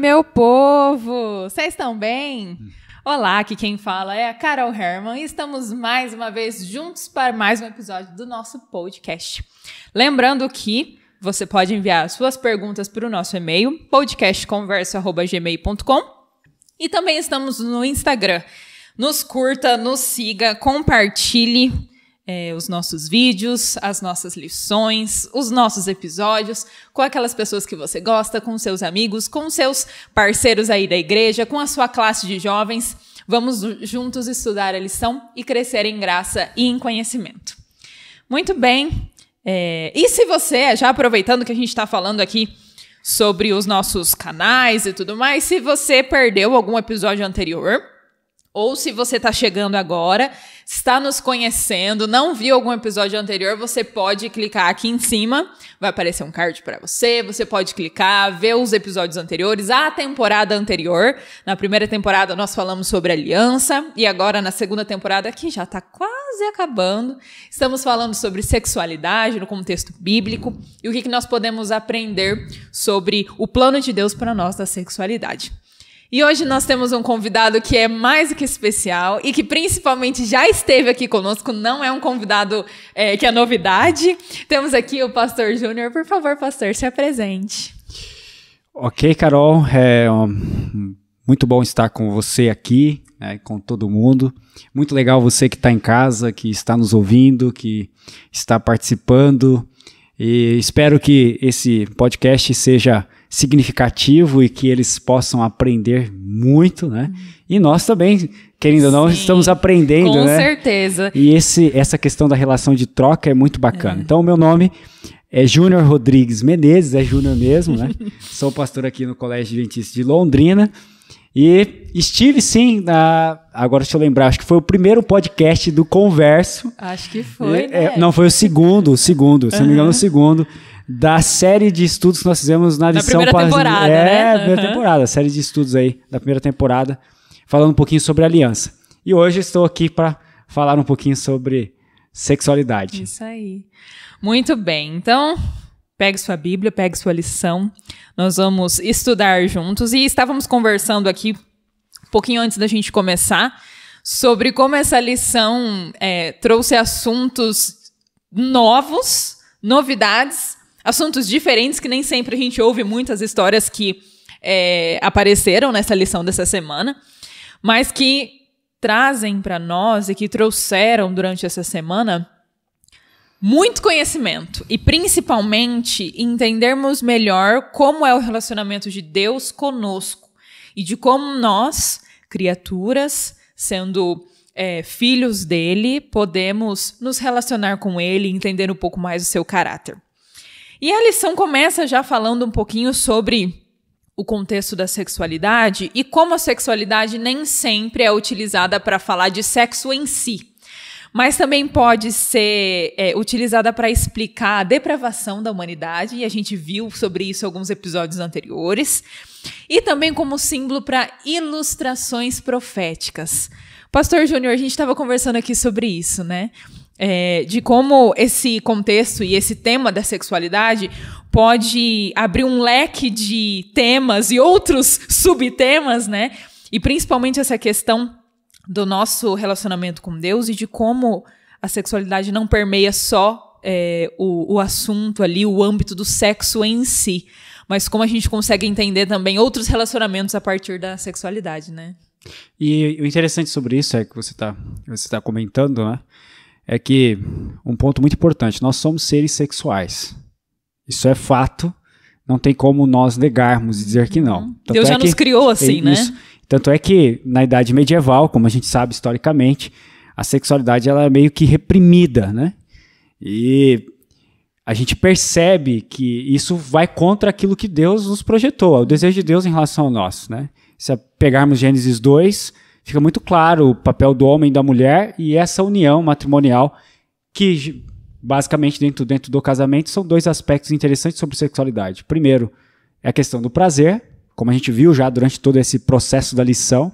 meu povo! Vocês estão bem? Olá, aqui quem fala é a Carol Herman e estamos mais uma vez juntos para mais um episódio do nosso podcast. Lembrando que você pode enviar suas perguntas para o nosso e-mail, podcastconversa@gmail.com, e também estamos no Instagram. Nos curta, nos siga, compartilhe os nossos vídeos, as nossas lições, os nossos episódios com aquelas pessoas que você gosta, com seus amigos, com seus parceiros aí da igreja, com a sua classe de jovens. Vamos juntos estudar a lição e crescer em graça e em conhecimento. Muito bem. E se você, já aproveitando que a gente está falando aqui sobre os nossos canais e tudo mais, se você perdeu algum episódio anterior, ou se você está chegando agora, está nos conhecendo, não viu algum episódio anterior, você pode clicar aqui em cima, vai aparecer um card para você, você pode clicar, ver os episódios anteriores, a temporada anterior. Na primeira temporada nós falamos sobre aliança, e agora na segunda temporada, que já está quase acabando, estamos falando sobre sexualidade no contexto bíblico e o que nós podemos aprender sobre o plano de Deus para nós da sexualidade. E hoje nós temos um convidado que é mais do que especial e que principalmente já esteve aqui conosco, não é um convidado que é novidade. Temos aqui o Pastor Júnior. Por favor, pastor, se apresente. Ok, Carol, muito bom estar com você aqui, com todo mundo. Muito legal você que está em casa, que está nos ouvindo, que está participando. E espero que esse podcast seja significativo e que eles possam aprender muito, né? E nós também, querendo ou não, estamos aprendendo, com né? Com certeza. E essa questão da relação de troca é muito bacana. Então, o meu nome é Júnior Rodrigues Menezes, é Júnior mesmo, né? Sou pastor aqui no Colégio Adventista de Londrina. E estive, sim, agora deixa eu lembrar, acho que foi o primeiro podcast do Converso. Acho que foi, né? Não, foi o segundo, se não me engano, o segundo, da série de estudos que nós fizemos na lição... primeira temporada, né? Primeira temporada, série de estudos aí da primeira temporada, falando um pouquinho sobre aliança. E hoje estou aqui para falar um pouquinho sobre sexualidade. Isso aí. Muito bem, então... Pegue sua Bíblia, pegue sua lição, nós vamos estudar juntos. E estávamos conversando aqui, um pouquinho antes da gente começar, sobre como essa lição trouxe assuntos novos, novidades, assuntos diferentes, que nem sempre a gente ouve muitas histórias que apareceram nessa lição dessa semana, mas que trazem para nós e que trouxeram durante essa semana muito conhecimento e, principalmente, entendermos melhor como é o relacionamento de Deus conosco e de como nós, criaturas, sendo filhos dele, podemos nos relacionar com ele e entender um pouco mais o seu caráter. E a lição começa já falando um pouquinho sobre o contexto da sexualidade e como a sexualidade nem sempre é utilizada para falar de sexo em si, mas também pode ser utilizada para explicar a depravação da humanidade, e a gente viu sobre isso em alguns episódios anteriores, e também como símbolo para ilustrações proféticas. Pastor Júnior, a gente estava conversando aqui sobre isso, né? De como esse contexto e esse tema da sexualidade pode abrir um leque de temas e outros subtemas, né? E principalmente essa questão do nosso relacionamento com Deus e de como a sexualidade não permeia só o assunto ali, o âmbito do sexo em si, mas como a gente consegue entender também outros relacionamentos a partir da sexualidade, né? E o interessante sobre isso é que você tá comentando, né? É que um ponto muito importante, nós somos seres sexuais. Isso é fato, não tem como nós negarmos e dizer que não. Deus já nos criou assim, né? Isso. Tanto é que na Idade Medieval, como a gente sabe historicamente, a sexualidade ela é meio que reprimida, né? E a gente percebe que isso vai contra aquilo que Deus nos projetou, o desejo de Deus em relação a nós, né? Se pegarmos Gênesis 2, fica muito claro o papel do homem e da mulher e essa união matrimonial que, basicamente, dentro do casamento, são dois aspectos interessantes sobre sexualidade. Primeiro, é a questão do prazer, como a gente viu já durante todo esse processo da lição.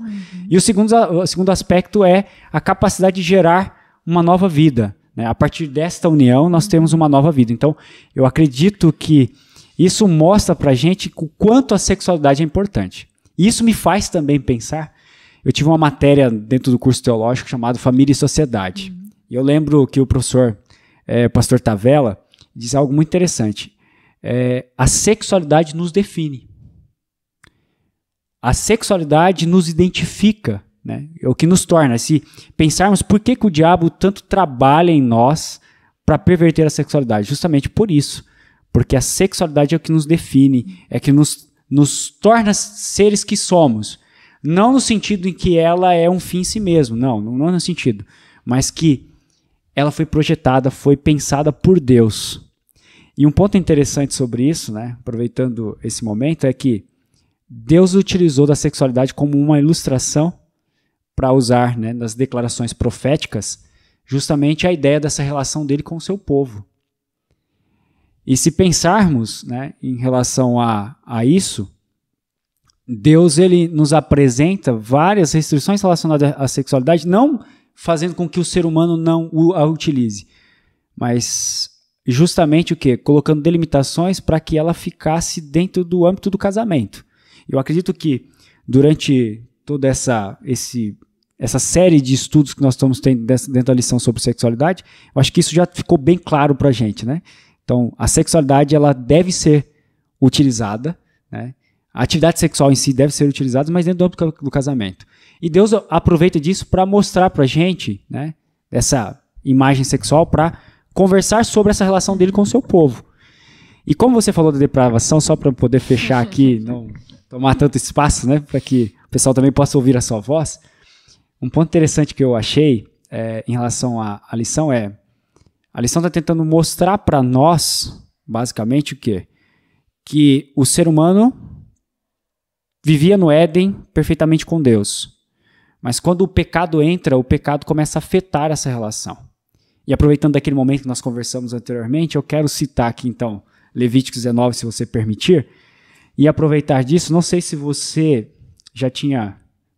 E o segundo aspecto é a capacidade de gerar uma nova vida, né? A partir desta união, nós temos uma nova vida. Então, eu acredito que Isso mostra pra gente o quanto a sexualidade é importante. E isso me faz também pensar. Eu tive uma matéria dentro do curso teológico chamado Família e Sociedade. E eu lembro que o professor, pastor Tavella, diz algo muito interessante. A sexualidade nos define. A sexualidade nos identifica, né? É o que nos torna. Se pensarmos por que o diabo tanto trabalha em nós para perverter a sexualidade, justamente por isso. Porque a sexualidade é o que nos define, é que nos torna seres que somos. Não no sentido em que ela é um fim em si mesmo, não no sentido. Mas que ela foi projetada, foi pensada por Deus. E um ponto interessante sobre isso, né, aproveitando esse momento, é que Deus utilizou da sexualidade como uma ilustração para usar, né, nas declarações proféticas, justamente a ideia dessa relação dele com o seu povo. E se pensarmos, né, em relação a isso, Deus ele nos apresenta várias restrições relacionadas à sexualidade, não fazendo com que o ser humano não a utilize, mas justamente o quê? Colocando delimitações para que ela ficasse dentro do âmbito do casamento. Eu acredito que durante toda essa série de estudos que nós estamos tendo dentro da lição sobre sexualidade, eu acho que isso já ficou bem claro para a gente, né? Então, a sexualidade ela deve ser utilizada, né? A atividade sexual em si deve ser utilizada, mas dentro do âmbito do casamento. E Deus aproveita disso para mostrar para a gente, né, essa imagem sexual, para conversar sobre essa relação dele com o seu povo. E como você falou da depravação, só para poder fechar aqui, não tomar tanto espaço, né, para que o pessoal também possa ouvir a sua voz, um ponto interessante que eu achei em relação à lição a lição está tentando mostrar para nós, basicamente, o quê? Que o ser humano vivia no Éden perfeitamente com Deus. Mas quando o pecado entra, o pecado começa a afetar essa relação. E aproveitando daquele momento que nós conversamos anteriormente, eu quero citar aqui, então, Levítico 19, se você permitir, e aproveitar disso. Não sei se você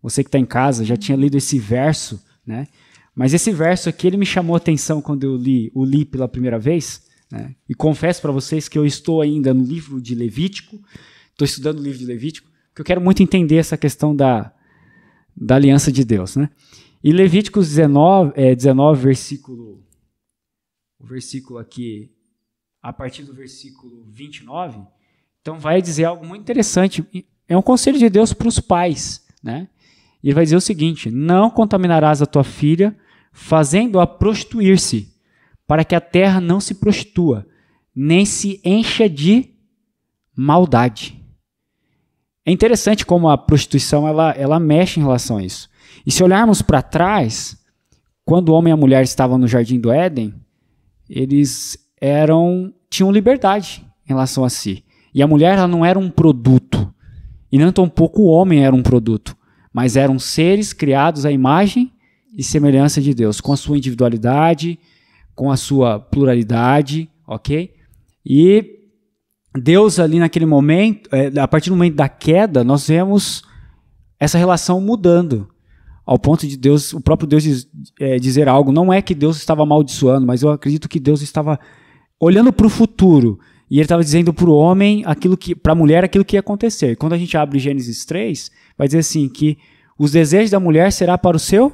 você que está em casa, já tinha lido esse verso, né? Mas esse verso aqui, ele me chamou a atenção quando eu li pela primeira vez, né? E confesso para vocês que eu estou ainda no livro de Levítico, estou estudando o livro de Levítico, porque eu quero muito entender essa questão da aliança de Deus, né? E Levíticos 19, o versículo aqui, a partir do versículo 29, então vai dizer algo muito interessante. É um conselho de Deus para os pais, né? E ele vai dizer o seguinte: não contaminarás a tua filha, fazendo-a prostituir-se, para que a terra não se prostitua, nem se encha de maldade. É interessante como a prostituição ela mexe em relação a isso. E se olharmos para trás, quando o homem e a mulher estavam no Jardim do Éden, eles tinham liberdade em relação a si. E a mulher ela não era um produto, e não tampouco o homem era um produto, mas eram seres criados à imagem e semelhança de Deus, com a sua individualidade, com a sua pluralidade, ok? E Deus ali naquele momento, a partir do momento da queda, nós vemos essa relação mudando, ao ponto de Deus, o próprio Deus dizer algo. Não é que Deus estava amaldiçoando, mas eu acredito que Deus estava olhando para o futuro, e ele estava dizendo para o homem, para a mulher, aquilo que ia acontecer. Quando a gente abre Gênesis 3, vai dizer assim, que os desejos da mulher será para o seu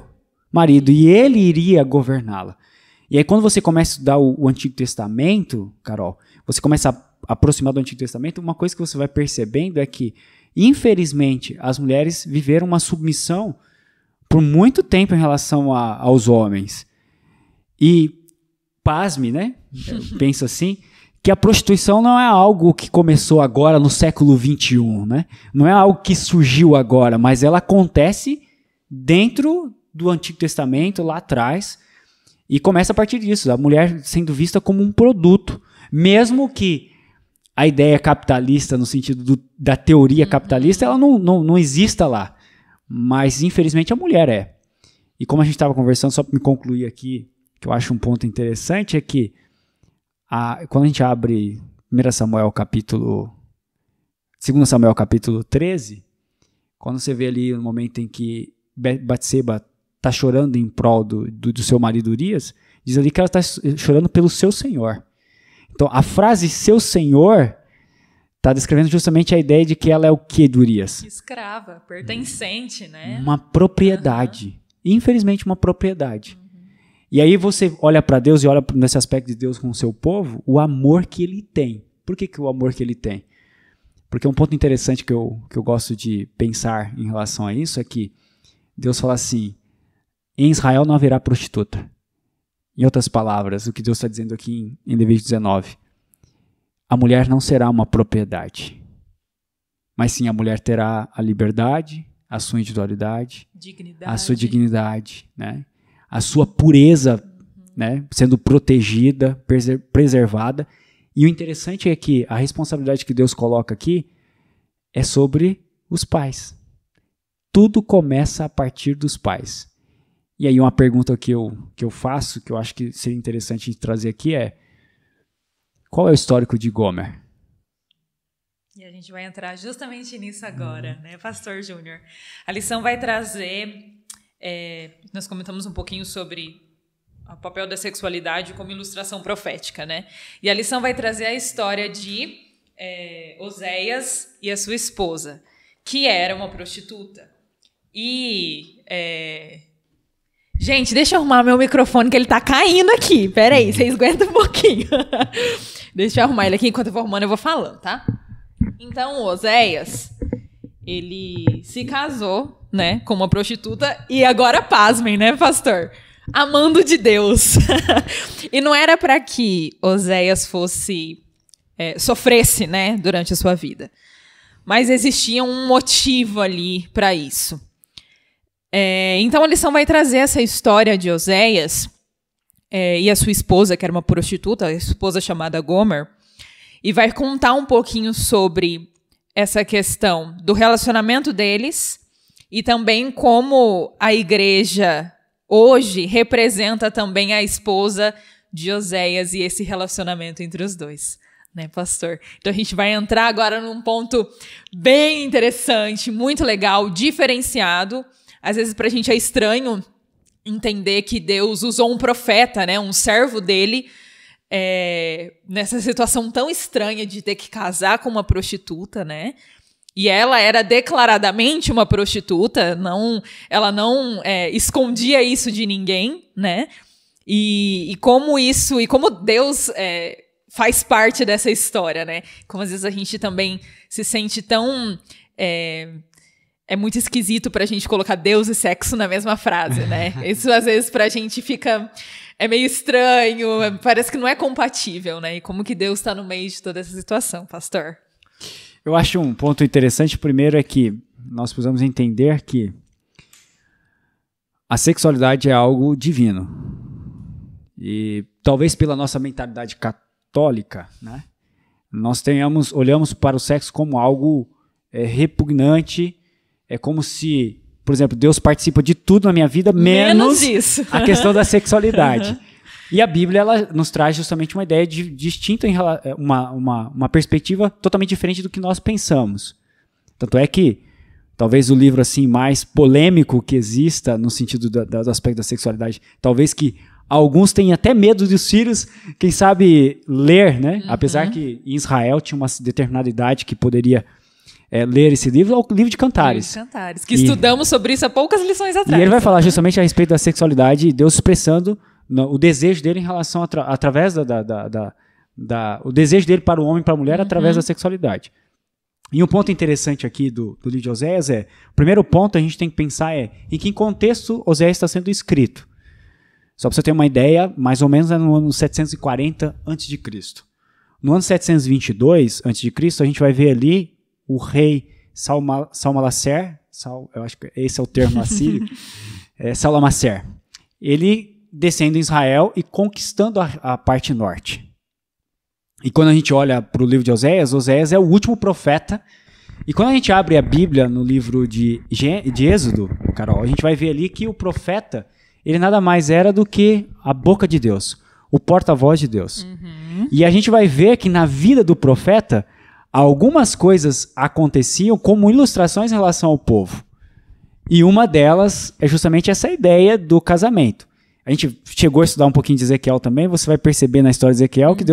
marido, e ele iria governá-la. E aí quando você começa a estudar o Antigo Testamento, Carol, você começa a aproximar do Antigo Testamento, uma coisa que você vai percebendo é que, infelizmente, as mulheres viveram uma submissão por muito tempo em relação aos homens. E, pasme, né? Eu penso assim, que a prostituição não é algo que começou agora no século XXI, né? Não é algo que surgiu agora, mas ela acontece dentro do Antigo Testamento, lá atrás, e começa a partir disso, a mulher sendo vista como um produto, mesmo que a ideia capitalista, no sentido da teoria capitalista, ela não exista lá, mas infelizmente a mulher é. E como a gente estava conversando, só para me concluir aqui, que eu acho um ponto interessante, é que quando a gente abre 2 Samuel capítulo 13, quando você vê ali o momento em que Batseba está chorando em prol do seu marido Urias, diz ali que ela está chorando pelo seu Senhor. Então, a frase seu Senhor está descrevendo justamente a ideia de que ela é o que de Urias? Escrava, pertencente, né? Uma propriedade. Infelizmente, uma propriedade. E aí você olha para Deus e olha nesse aspecto de Deus com o seu povo, o amor que ele tem. Por que o amor que ele tem? Porque um ponto interessante que eu gosto de pensar em relação a isso é que Deus fala assim, em Israel não haverá prostituta. Em outras palavras, o que Deus está dizendo aqui em Levítico 19, a mulher não será uma propriedade, mas sim a mulher terá a liberdade, a sua individualidade, a sua dignidade, né? A sua pureza, né? Sendo protegida, preservada. E o interessante é que a responsabilidade que Deus coloca aqui é sobre os pais. Tudo começa a partir dos pais. E aí uma pergunta que eu faço, que eu acho que seria interessante a gente trazer aqui é, qual é o histórico de Gomer? E a gente vai entrar justamente nisso agora, né, Pastor Júnior? A lição vai trazer, nós comentamos um pouquinho sobre o papel da sexualidade como ilustração profética, né? E a lição vai trazer a história de Oséias e a sua esposa, que era uma prostituta. E... Gente, deixa eu arrumar meu microfone que ele tá caindo aqui. Pera aí, vocês aguentam um pouquinho. Deixa eu arrumar ele aqui, enquanto eu vou arrumando eu vou falando, tá? Então, Oséias, ele se casou, né, com uma prostituta e agora, pasmem, né, pastor? Amando de Deus. E não era para que Oséias sofresse, né, durante a sua vida. Mas existia um motivo ali para isso. Então a lição vai trazer essa história de Oséias e a sua esposa, que era uma prostituta, a esposa chamada Gomer, e vai contar um pouquinho sobre essa questão do relacionamento deles e também como a igreja hoje representa também a esposa de Oséias e esse relacionamento entre os dois, né, pastor? Então a gente vai entrar agora num ponto bem interessante, muito legal, diferenciado. Às vezes para a gente é estranho entender que Deus usou um profeta, né, um servo dele, nessa situação tão estranha de ter que casar com uma prostituta, né? E ela era declaradamente uma prostituta, ela não escondia isso de ninguém, né? E como Deus faz parte dessa história, né? Como às vezes a gente também se sente tão... É muito esquisito pra gente colocar Deus e sexo na mesma frase, né? Isso às vezes pra gente fica... É meio estranho, parece que não é compatível, né? E como que Deus está no meio de toda essa situação, pastor? Eu acho um ponto interessante, primeiro, é que nós precisamos entender que a sexualidade é algo divino. E talvez pela nossa mentalidade católica, né? Nós olhamos para o sexo como algo repugnante, é como se, por exemplo, Deus participa de tudo na minha vida, menos isso. A questão da sexualidade. E a Bíblia ela nos traz justamente uma ideia distinta, uma perspectiva totalmente diferente do que nós pensamos. Tanto é que talvez o livro assim mais polêmico que exista no sentido do aspecto da sexualidade, talvez que alguns tenham até medo dos filhos, quem sabe ler, né? Apesar que em Israel tinha uma determinada idade que poderia... ler esse livro, é o livro de Cantares. Que estudamos sobre isso há poucas lições atrás. E ele vai falar justamente a respeito da sexualidade e Deus expressando o desejo dele em relação através o desejo dele para o homem e para a mulher através da sexualidade. E um ponto interessante aqui do livro de Oséias o primeiro ponto a gente tem que pensar em que contexto Oséias está sendo escrito. Só para você ter uma ideia, mais ou menos no ano 740 a.C. No ano 722 a.C., a gente vai ver ali o rei Salmanaser, eu acho que esse é o termo assírio, Salmanaser, ele descendo em Israel e conquistando a parte norte. E quando a gente olha para o livro de Oséias é o último profeta, e quando a gente abre a Bíblia no livro de Êxodo, Carol, a gente vai ver ali que o profeta, ele nada mais era do que a boca de Deus, o porta-voz de Deus. E a gente vai ver que na vida do profeta, algumas coisas aconteciam como ilustrações em relação ao povo. E uma delas é justamente essa ideia do casamento. A gente chegou a estudar um pouquinho de Ezequiel também, você vai perceber na história de Ezequiel que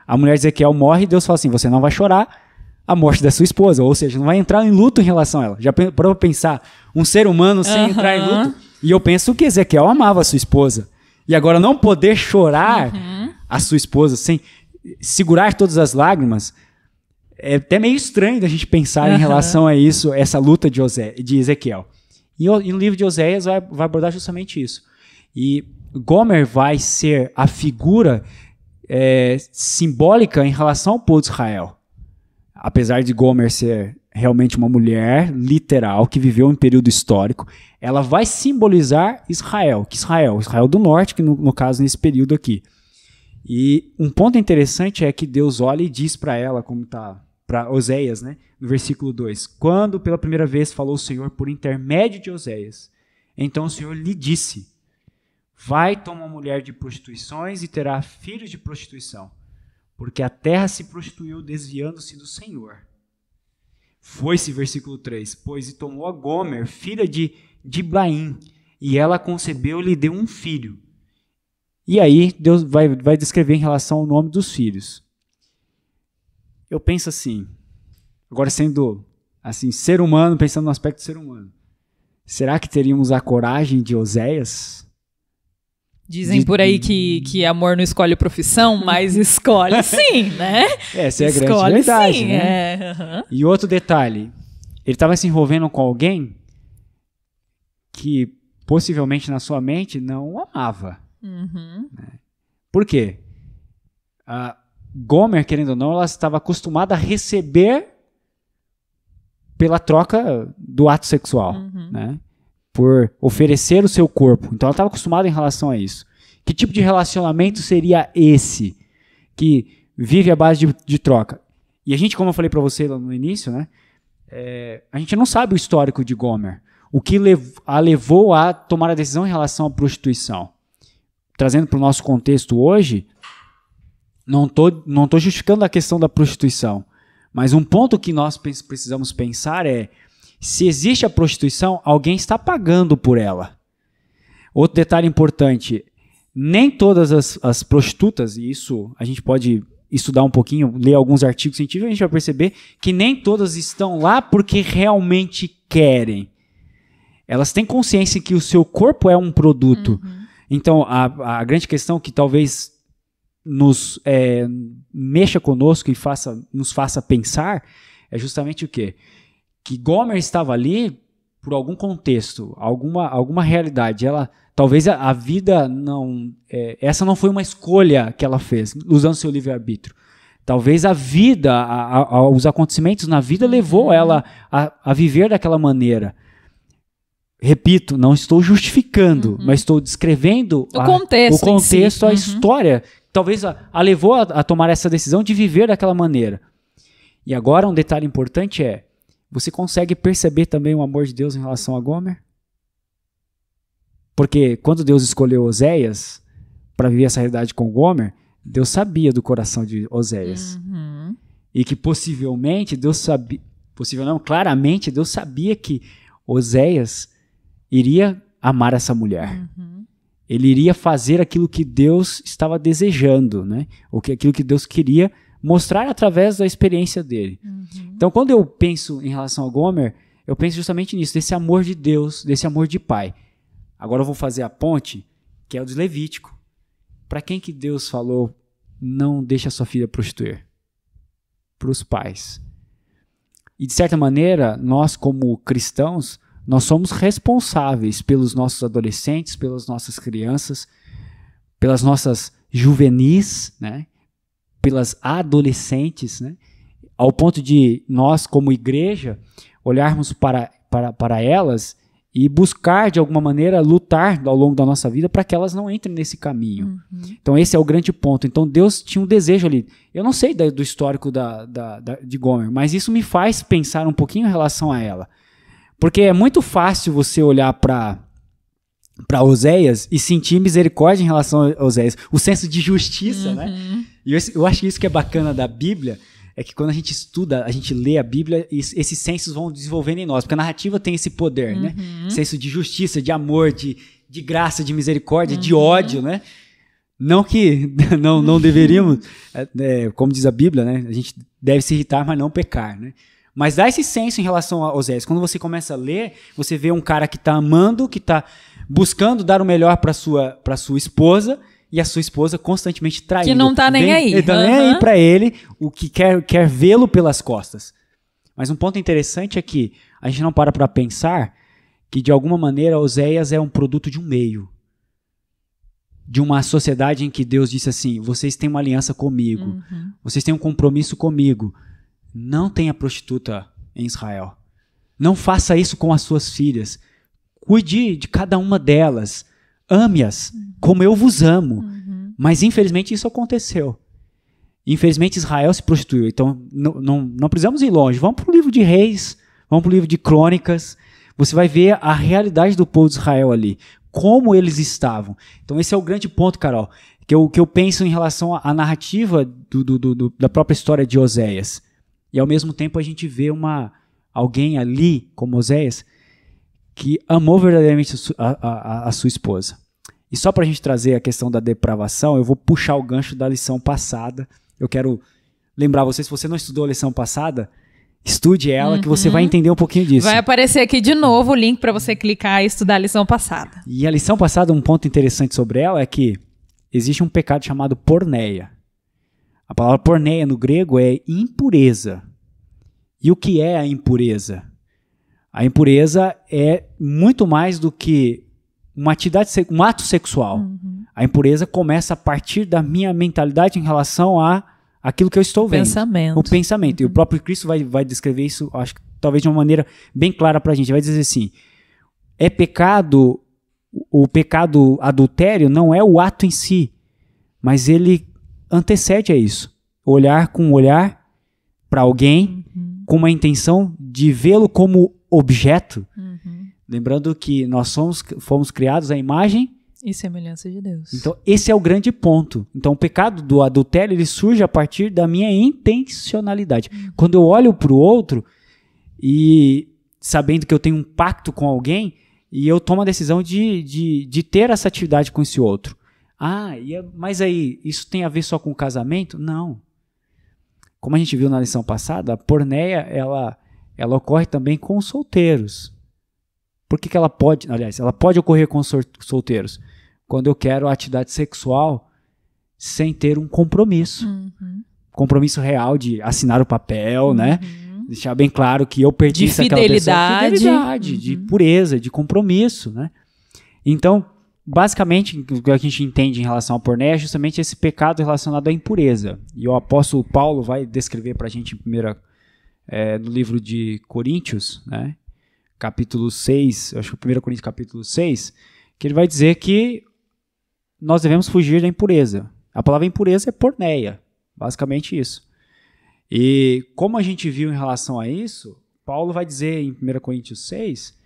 a mulher de Ezequiel morre e Deus fala assim, você não vai chorar a morte da sua esposa, ou seja, não vai entrar em luto em relação a ela. Já parou pra pensar um ser humano sem entrar em luto? E eu penso que Ezequiel amava a sua esposa. E agora não poder chorar a sua esposa sem segurar todas as lágrimas, é até meio estranho da gente pensar em relação a isso, essa luta de Ezequiel. E no livro de Oséias vai abordar justamente isso. E Gomer vai ser a figura simbólica em relação ao povo de Israel. Apesar de Gomer ser realmente uma mulher literal que viveu em período histórico, ela vai simbolizar Israel do norte, que no caso nesse período aqui. E um ponto interessante é que Deus olha e diz para ela, como está para Oséias, né, no versículo 2, quando pela primeira vez falou o Senhor por intermédio de Oséias, então o Senhor lhe disse, vai, toma uma mulher de prostituições e terá filhos de prostituição, porque a terra se prostituiu desviando-se do Senhor. Foi-se, versículo 3, pois e tomou a Gomer, filha de Diblaim, e ela concebeu e lhe deu um filho. E aí Deus vai descrever em relação ao nome dos filhos. Eu penso assim, agora sendo assim, ser humano, pensando no aspecto ser humano, será que teríamos a coragem de Oséias? Dizem por aí que amor não escolhe profissão, mas escolhe sim, né? Essa é a grande escolhe verdade, sim, né? E outro detalhe, ele estava se envolvendo com alguém que possivelmente na sua mente não o amava. Né? Por quê? A Gomer, querendo ou não, ela estava acostumada a receber pela troca do ato sexual, né? Por oferecer o seu corpo. Então ela estava acostumada em relação a isso. Que tipo de relacionamento seria esse que vive à base de troca? E a gente, como eu falei para você lá no início, né, a gente não sabe o histórico de Gomer. O que a levou a tomar a decisão em relação à prostituição. Trazendo para o nosso contexto hoje, não tô justificando a questão da prostituição, mas um ponto que nós precisamos pensar é, se existe a prostituição, alguém está pagando por ela. Outro detalhe importante, nem todas as prostitutas, e isso a gente pode estudar um pouquinho, ler alguns artigos científicos, a gente vai perceber que nem todas estão lá porque realmente querem. Elas têm consciência que o seu corpo é um produto. Então, a grande questão que talvez nos mexa conosco e nos faça pensar é justamente o quê? Que Gomer estava ali por algum contexto, alguma realidade. Talvez a vida não... essa não foi uma escolha que ela fez, usando seu livre-arbítrio. Talvez a vida, os acontecimentos na vida levou ela a viver daquela maneira. Repito, não estou justificando, mas estou descrevendo o contexto, a história. Talvez a levou a tomar essa decisão de viver daquela maneira. E agora um detalhe importante é, você consegue perceber também o amor de Deus em relação a Gomer? Porque quando Deus escolheu Oséias para viver essa realidade com Gomer, Deus sabia do coração de Oséias. E que possivelmente Deus sabia, claramente Deus sabia que Oséias iria amar essa mulher. Ele iria fazer aquilo que Deus estava desejando, né? Aquilo que Deus queria mostrar através da experiência dele. Então, quando eu penso em relação a Gomer, eu penso justamente nisso, desse amor de Deus, desse amor de pai. Agora eu vou fazer a ponte, que é o de Levítico. Para quem que Deus falou, não deixe a sua filha prostituir? Para os pais. E, de certa maneira, nós como cristãos, nós somos responsáveis pelos nossos adolescentes, pelas nossas crianças, pelas nossas juvenis, né? Pelas adolescentes, né? Ao ponto de nós, como igreja, olharmos para elas e buscar, de alguma maneira, lutar ao longo da nossa vida para que elas não entrem nesse caminho. Então esse é o grande ponto. Então Deus tinha um desejo ali. Eu não sei do histórico de Gomer, mas isso me faz pensar um pouquinho em relação a ela. Porque é muito fácil você olhar para Oséias e sentir misericórdia em relação a Oséias. O senso de justiça, né? E eu acho que isso que é bacana da Bíblia é que quando a gente estuda, a gente lê a Bíblia, esses sensos vão desenvolvendo em nós. Porque a narrativa tem esse poder, né? Senso de justiça, de amor, de graça, de misericórdia, de ódio, né? Não que não deveríamos, como diz a Bíblia, né? A gente deve se irritar, mas não pecar, né? Mas dá esse senso em relação a Oséias. Quando você começa a ler, você vê um cara que está amando, que está buscando dar o melhor para sua esposa, e a sua esposa constantemente traindo. Que não está nem aí. Está nem aí para ele, o que quer vê-lo pelas costas. Mas um ponto interessante é que a gente não para pensar que, de alguma maneira, Oséias é um produto de um meio. De uma sociedade em que Deus disse assim, vocês têm uma aliança comigo, vocês têm um compromisso comigo. Não tenha prostituta em Israel. Não faça isso com as suas filhas. Cuide de cada uma delas. Ame-as como eu vos amo. Mas, infelizmente, isso aconteceu. Infelizmente, Israel se prostituiu. Então, não precisamos ir longe. Vamos para o livro de Reis, vamos para o livro de Crônicas. Você vai ver a realidade do povo de Israel ali. Como eles estavam. Então, esse é o grande ponto, Carol, que eu penso em relação à narrativa da própria história de Oséias. E, ao mesmo tempo, a gente vê alguém ali, como Oséias, que amou verdadeiramente a sua esposa. E só para a gente trazer a questão da depravação, eu vou puxar o gancho da lição passada. Eu quero lembrar você, se você não estudou a lição passada, estude ela, que você vai entender um pouquinho disso. Vai aparecer aqui de novo o link para você clicar e estudar a lição passada. E a lição passada, um ponto interessante sobre ela é que existe um pecado chamado porneia. A palavra porneia no grego é impureza. E o que é a impureza? A impureza é muito mais do que um ato sexual. A impureza começa a partir da minha mentalidade em relação a aquilo que eu estou vendo. O pensamento. E o próprio Cristo vai descrever isso, acho que talvez de uma maneira bem clara para a gente. Ele vai dizer assim, é pecado, o pecado adultério não é o ato em si, mas ele antecede a isso. Olhar com um olhar para alguém com uma intenção de vê-lo como objeto. Lembrando que nós fomos criados à imagem e semelhança de Deus. Então, esse é o grande ponto. Então, o pecado do adultério, ele surge a partir da minha intencionalidade. Quando eu olho para o outro e sabendo que eu tenho um pacto com alguém e eu tomo a decisão de ter essa atividade com esse outro. Mas aí, isso tem a ver só com o casamento? Não. Como a gente viu na lição passada, a porneia, ela ocorre também com os solteiros. Por que ela pode, aliás, ela pode ocorrer com os solteiros? Quando eu quero a atividade sexual sem ter um compromisso. Compromisso real de assinar o papel, né? Deixar bem claro que eu pertenço àquela pessoa. De fidelidade, de pureza, de compromisso, né? Então, basicamente, o que a gente entende em relação à porneia é justamente esse pecado relacionado à impureza. E o apóstolo Paulo vai descrever para a gente no livro de Coríntios, né? Capítulo 6, eu acho que 1 Coríntios capítulo 6, que ele vai dizer que nós devemos fugir da impureza. A palavra impureza é porneia, basicamente isso. E como a gente viu em relação a isso, Paulo vai dizer em 1 Coríntios 6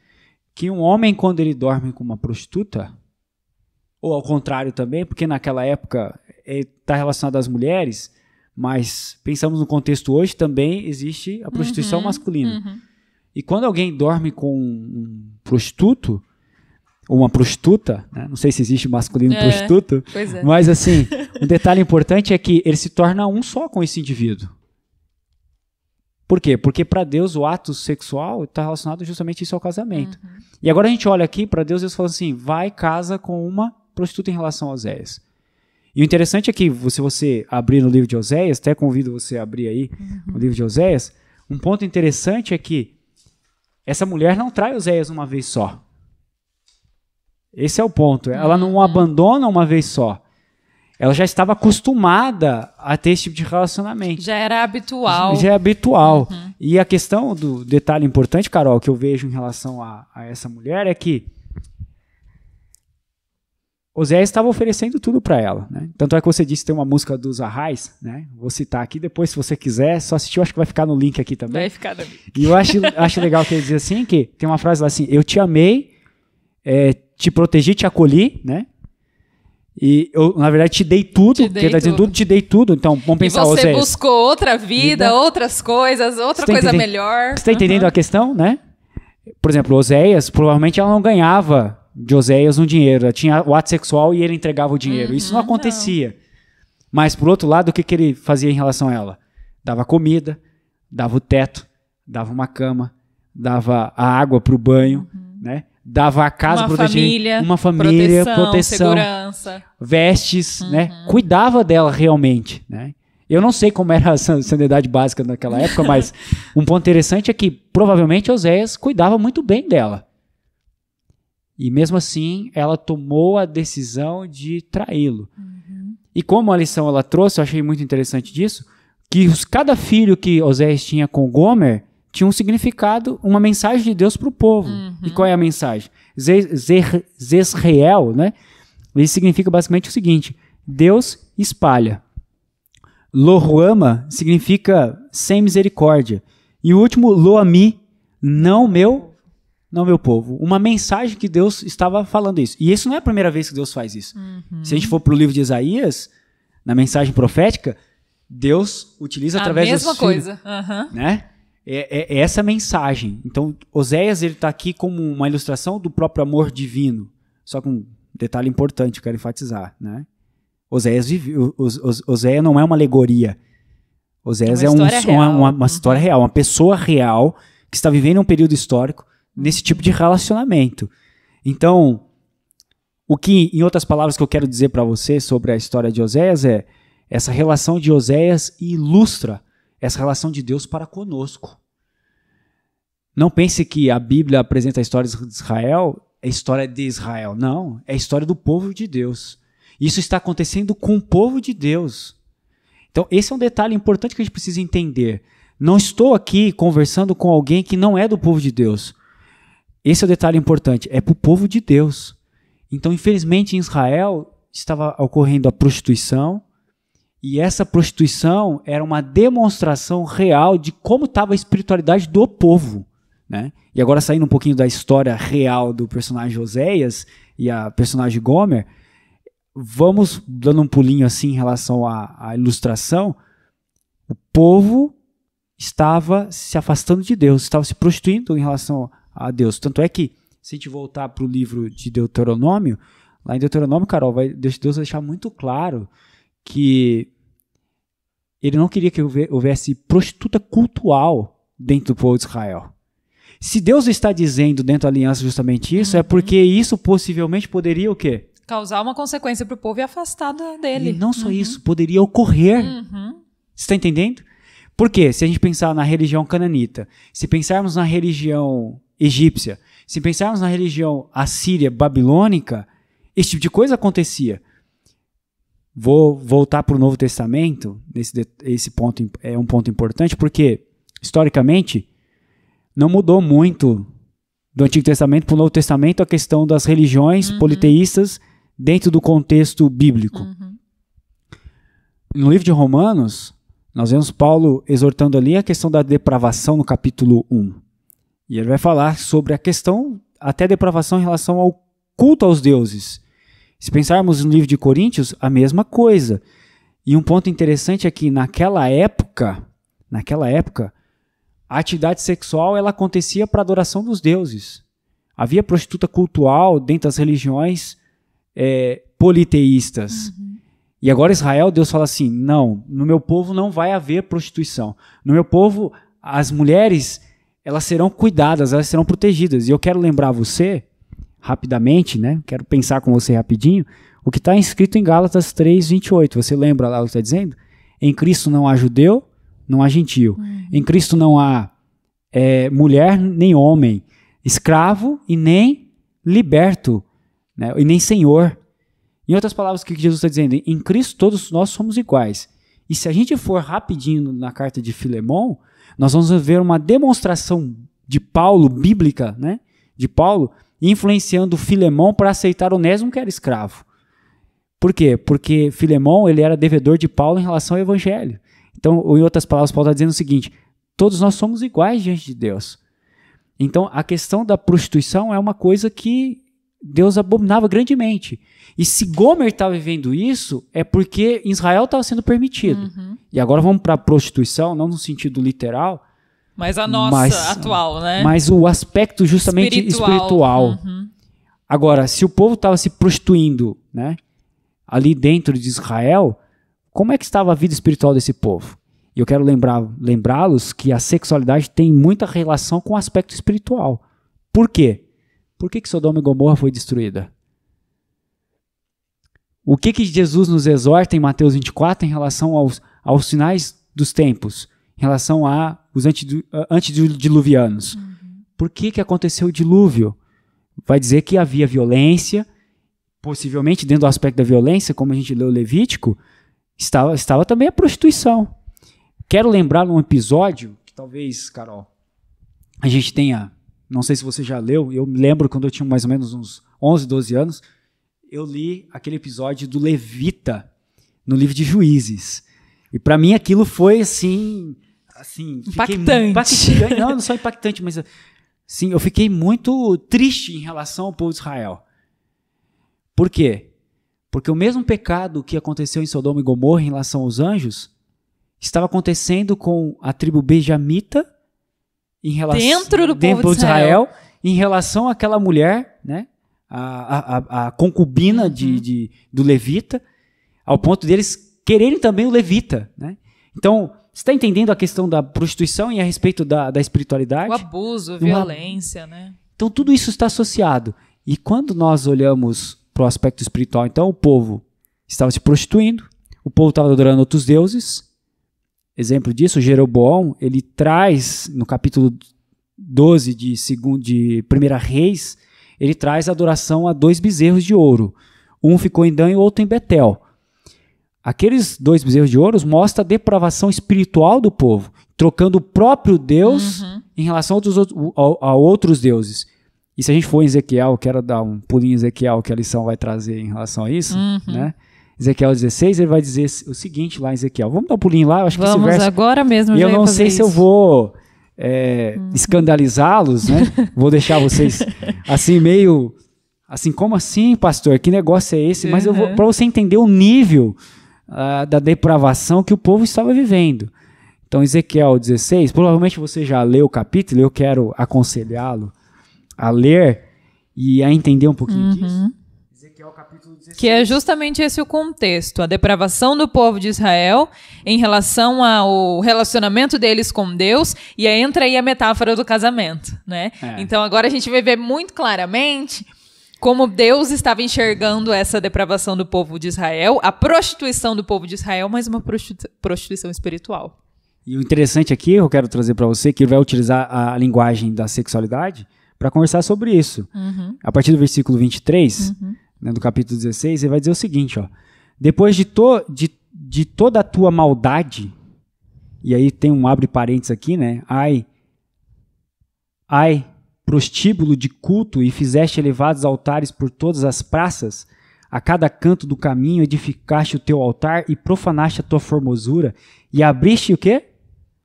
que um homem, quando ele dorme com uma prostituta, ou ao contrário também, porque naquela época está relacionado às mulheres, mas pensamos no contexto hoje, também existe a prostituição masculina. E quando alguém dorme com um prostituto, ou uma prostituta, né? Não sei se existe masculino prostituto, mas assim, um detalhe importante é que ele se torna um só com esse indivíduo. Por quê? Porque para Deus o ato sexual está relacionado justamente isso ao casamento. E agora a gente olha aqui para Deus e Deus fala assim, vai casa com uma prostituta em relação a Oséias. E o interessante é que se você abrir no livro de Oséias, até convido você a abrir aí o livro de Oséias, um ponto interessante é que essa mulher não trai Oséias uma vez só. Esse é o ponto. Ela não o abandona uma vez só. Ela já estava acostumada a ter esse tipo de relacionamento. Já era habitual. Já é habitual. E a questão do detalhe importante, Carol, que eu vejo em relação a essa mulher é que Oséias estava oferecendo tudo para ela, né? Tanto é que você disse que tem uma música dos Arrais, né? Vou citar aqui depois, se você quiser. Só assistir, eu acho que vai ficar no link aqui também. Vai ficar no link. E eu acho legal que ele diz assim, que tem uma frase lá assim, eu te amei, te protegi, te acolhi, né? E eu, na verdade, te dei tudo, porque ele está dizendo tudo, te dei tudo. Então, vamos pensar, Oséias. E você buscou outra vida, outras coisas, outra coisa melhor. Você está entendendo a questão, né? Por exemplo, Oséias, provavelmente ela não ganhava de Oséias um dinheiro. Tinha o ato sexual e ele entregava o dinheiro. Isso não acontecia. Mas, por outro lado, o que ele fazia em relação a ela? Dava comida, dava o teto, dava uma cama, dava a água para o banho, né? Dava a casa protegida, uma família, proteção, segurança, vestes, né? Cuidava dela realmente, né? Eu não sei como era a sanidade básica naquela época, mas um ponto interessante é que provavelmente Oséias cuidava muito bem dela. E mesmo assim, ela tomou a decisão de traí-lo. E como a lição ela trouxe, eu achei muito interessante disso, que cada filho que Oséias tinha com Gomer tinha um significado, uma mensagem de Deus para o povo. E qual é a mensagem? Zezreel, né? Ele significa basicamente o seguinte: Deus espalha. Lohuama significa sem misericórdia. E o último, Loami, não meu povo. Uma mensagem que Deus estava falando isso. E isso não é a primeira vez que Deus faz isso. Se a gente for para o livro de Isaías, na mensagem profética, Deus utiliza através dos filhos. A mesma coisa. Né? É essa mensagem. Então, Oséias está aqui como uma ilustração do próprio amor divino. Só com um detalhe importante que eu quero enfatizar, né? Oséias não é uma alegoria. Oséias é uma história real, uma pessoa real que está vivendo um período histórico nesse tipo de relacionamento. Então, o que, em outras palavras, que eu quero dizer para você sobre a história de Oséias é: essa relação de Oséias ilustra essa relação de Deus para conosco. Não pense que a Bíblia apresenta a história de Israel, é a história de Israel. Não, é a história do povo de Deus. Isso está acontecendo com o povo de Deus. Então, esse é um detalhe importante que a gente precisa entender. Não estou aqui conversando com alguém que não é do povo de Deus. Esse é o detalhe importante. É para o povo de Deus. Então, infelizmente, em Israel estava ocorrendo a prostituição. E essa prostituição era uma demonstração real de como estava a espiritualidade do povo, né? E agora, saindo um pouquinho da história real do personagem Oséias e a personagem Gomer, vamos dando um pulinho assim em relação à ilustração. O povo estava se afastando de Deus, estava se prostituindo em relação a Deus. Tanto é que, se a gente voltar para o livro de Deuteronômio, lá em Deuteronômio, Carol, Deus vai deixar muito claro que ele não queria que houvesse prostituta cultual dentro do povo de Israel. Se Deus está dizendo dentro da aliança justamente isso, é porque isso possivelmente poderia o quê? Causar uma consequência para o povo e afastar dele. E não só isso, poderia ocorrer. Você está entendendo? Por quê? Se a gente pensar na religião cananita, se pensarmos na religião egípcia, se pensarmos na religião assíria, babilônica, esse tipo de coisa acontecia. Vou voltar para o Novo Testamento, esse ponto é um ponto importante, porque, historicamente, não mudou muito do Antigo Testamento para o Novo Testamento a questão das religiões politeístas dentro do contexto bíblico. No livro de Romanos, nós vemos Paulo exortando ali a questão da depravação no capítulo 1. E ele vai falar sobre a questão, até depravação em relação ao culto aos deuses. Se pensarmos no livro de Coríntios, a mesma coisa. E um ponto interessante é que naquela época, a atividade sexual ela acontecia para a adoração dos deuses. Havia prostituta cultual dentro das religiões politeístas. E agora Israel, Deus fala assim: não, no meu povo não vai haver prostituição. No meu povo, as mulheres elas serão cuidadas, elas serão protegidas. E eu quero lembrar você, rapidamente, né? Quero pensar com você rapidinho, o que está escrito em Gálatas 3:28. Você lembra lá o que está dizendo? Em Cristo não há judeu, não há gentio. Em Cristo não há mulher nem homem, escravo e nem liberto, né? E nem senhor. Em outras palavras, o que Jesus está dizendo? Em Cristo todos nós somos iguais. E se a gente for rapidinho na carta de Filemão, nós vamos ver uma demonstração de Paulo, bíblica, né? De Paulo, influenciando Filemão para aceitar Onésimo, que era escravo. Por quê? Porque Filemão ele era devedor de Paulo em relação ao evangelho. Então, em outras palavras, Paulo está dizendo o seguinte: todos nós somos iguais diante de Deus. Então, a questão da prostituição é uma coisa que Deus abominava grandemente. E se Gomer está vivendo isso, é porque em Israel estava sendo permitido. E agora vamos para a prostituição, não no sentido literal, mas a nossa atual, né? Mas o aspecto justamente espiritual. Agora, se o povo estava se prostituindo, né, ali dentro de Israel, como é que estava a vida espiritual desse povo? E eu quero lembrá-los que a sexualidade tem muita relação com o aspecto espiritual. Por quê? Por que Sodoma e Gomorra foi destruída? O que Jesus nos exorta em Mateus 24 em relação aos sinais dos tempos, em relação aos antediluvianos? Por que aconteceu o dilúvio? Vai dizer que havia violência, possivelmente dentro do aspecto da violência, como a gente leu Levítico, estava também a prostituição. Quero lembrar num episódio que talvez, Carol, a gente tenha, não sei se você já leu, eu me lembro quando eu tinha mais ou menos uns 11, 12 anos, eu li aquele episódio do Levita no livro de Juízes. E para mim aquilo foi assim impactante. Não só impactante, mas assim, eu fiquei muito triste em relação ao povo de Israel. Por quê? Porque o mesmo pecado que aconteceu em Sodoma e Gomorra em relação aos anjos estava acontecendo com a tribo benjamita em relação dentro do povo de Israel, em relação àquela mulher, né, a concubina do levita, ao ponto deles quererem também o levita, né? Então, você está entendendo a questão da prostituição e a respeito da espiritualidade? O abuso, a violência, né? Então, tudo isso está associado. E quando nós olhamos para o aspecto espiritual, então o povo estava se prostituindo, o povo estava adorando outros deuses. Exemplo disso, Jeroboão, ele traz, no capítulo 12 de 1 Reis, ele traz a adoração a 2 bezerros de ouro. Um ficou em Dan e o outro em Betel. Aqueles 2 bezerros de ouro mostram a depravação espiritual do povo, trocando o próprio Deus em relação a outros deuses. E se a gente for em Ezequiel, quero dar um pulinho em Ezequiel, que a lição vai trazer em relação a isso, né? Ezequiel 16, ele vai dizer o seguinte lá em Ezequiel. Vamos dar um pulinho lá? Eu acho que esse verso, agora mesmo. E eu não sei se eu vou escandalizá-los, né? Vou deixar vocês assim meio... Assim, como assim, pastor? Que negócio é esse? Mas eu vou para você entender o nível da depravação que o povo estava vivendo. Então, Ezequiel 16, provavelmente você já leu o capítulo, eu quero aconselhá-lo a ler e a entender um pouquinho disso. Ezequiel capítulo 16. Que é justamente esse o contexto, a depravação do povo de Israel em relação ao relacionamento deles com Deus, e aí entra aí a metáfora do casamento, né? Então agora a gente vai ver muito claramente como Deus estava enxergando essa depravação do povo de Israel, a prostituição do povo de Israel, mas uma prostituição espiritual. E o interessante aqui, eu quero trazer para você, que ele vai utilizar a linguagem da sexualidade para conversar sobre isso. A partir do versículo 23, né, do capítulo 16, ele vai dizer o seguinte, ó: depois de toda a tua maldade, e aí tem um abre parênteses aqui, né? Ai, prostíbulo de culto, e fizeste elevados altares por todas as praças, a cada canto do caminho edificaste o teu altar e profanaste a tua formosura, e abriste o quê?